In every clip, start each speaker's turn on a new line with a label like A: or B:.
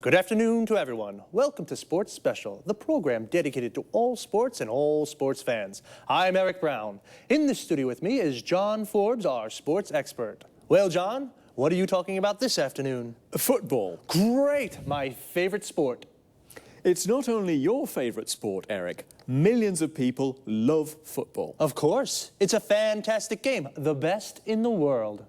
A: Good afternoon to everyone. Welcome to Sports Special, the program dedicated to all sports and all sports fans. I'm Eric Brown. In the studio with me is John Forbes, our sports expert. Well, John, what are you talking about this afternoon?
B: Football.
A: Great, my favorite sport.
B: It's not only your favorite sport, Eric. Millions of people love football.
A: Of course. It's a fantastic game, the best in the world.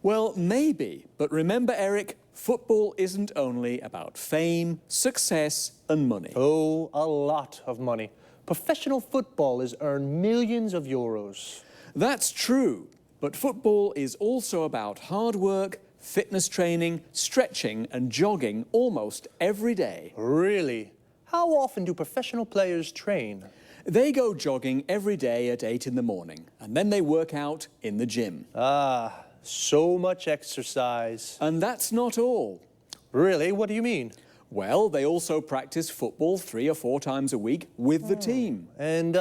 B: Well, maybe, but remember, Eric, football isn't only about fame, success, and money.
A: Oh, a lot of money. Professional footballers earn millions of euros.
B: That's true, but football is also about hard work, fitness training, stretching, and jogging almost every day.
A: Really? How often do professional players train?
B: They go jogging every day at 8 in the morning, and then they work out in the gym.
A: Ah, so much exercise.
B: And that's not all.
A: Really? What do you mean?
B: Well, they also practice football 3 or 4 times a week with the team.
A: And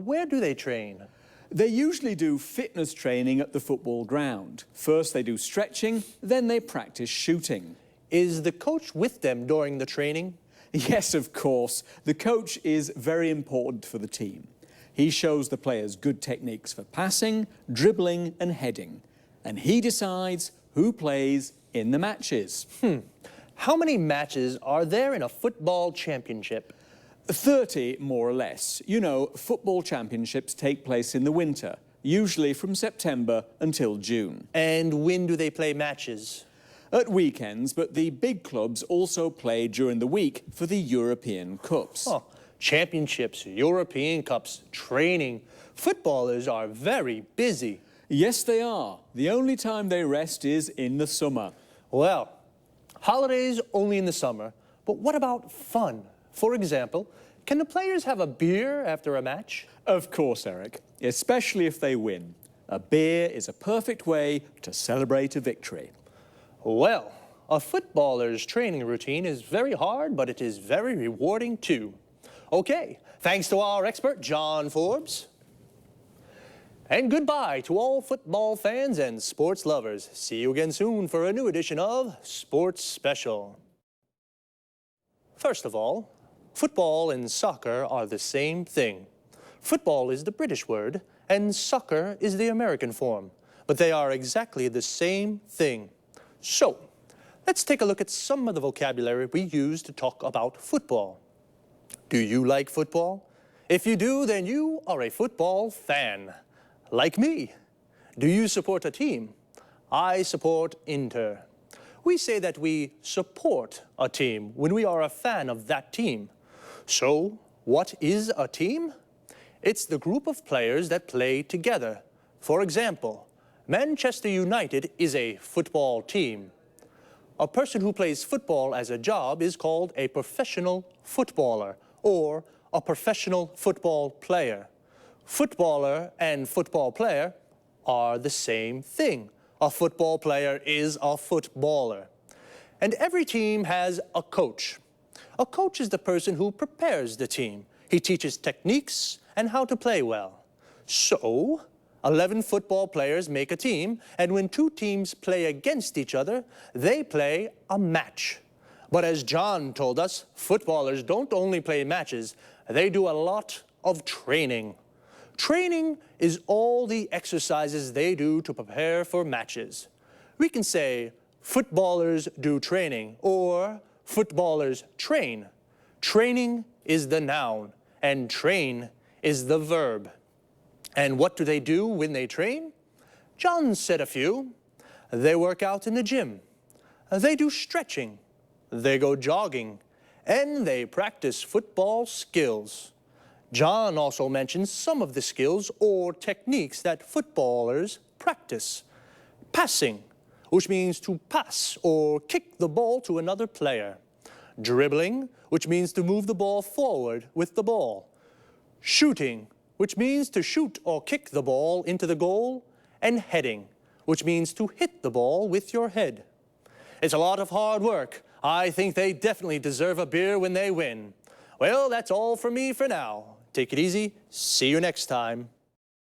A: where do they train?
B: They usually do fitness training at the football ground. First they do stretching, then they practice shooting.
A: Is the coach with them during the training?
B: Yes, of course. The coach is very important for the team. He shows the players good techniques for passing, dribbling, and heading. And he decides who plays in the matches.
A: How many matches are there in a football championship?
B: 30, more or less. You know, football championships take place in the winter, usually from September until June.
A: And when do they play matches?
B: At weekends, but the big clubs also play during the week for the European Cups.
A: Oh, championships, European Cups, training. Footballers are very busy.
B: Yes, they are. The only time they rest is in the summer.
A: Well, holidays only in the summer, but what about fun? For example, can the players have a beer after a match?
B: Of course, Eric, especially if they win. A beer is a perfect way to celebrate a victory.
A: Well, a footballer's training routine is very hard, but it is very rewarding too. Okay, thanks to our expert, John Forbes. And goodbye to all football fans and sports lovers. See you again soon for a new edition of Sports Special. First of all, football and soccer are the same thing. Football is the British word, and soccer is the American form. But they are exactly the same thing. So, let's take a look at some of the vocabulary we use to talk about football. Do you like football? If you do, then you are a football fan. Like me. Do you support a team? I support Inter. We say that we support a team when we are a fan of that team. So, what is a team? It's the group of players that play together. For example, Manchester United is a football team. A person who plays football as a job is called a professional footballer or a professional football player. Footballer and football player are the same thing. A football player is a footballer. And every team has a coach. A coach is the person who prepares the team. He teaches techniques and how to play well. So, 11 football players make a team, and when 2 teams play against each other, they play a match. But as John told us, footballers don't only play matches, they do a lot of training. Training is all the exercises they do to prepare for matches. We can say, footballers do training, or footballers train. Training is the noun, and train is the verb. And what do they do when they train? John said a few. They work out in the gym. They do stretching. They go jogging. And they practice football skills. John also mentions some of the skills or techniques that footballers practice. Passing, which means to pass or kick the ball to another player. Dribbling, which means to move the ball forward with the ball. Shooting, which means to shoot or kick the ball into the goal. And heading, which means to hit the ball with your head. It's a lot of hard work. I think they definitely deserve a beer when they win. Well, that's all from me for now. Take it easy. See you next time.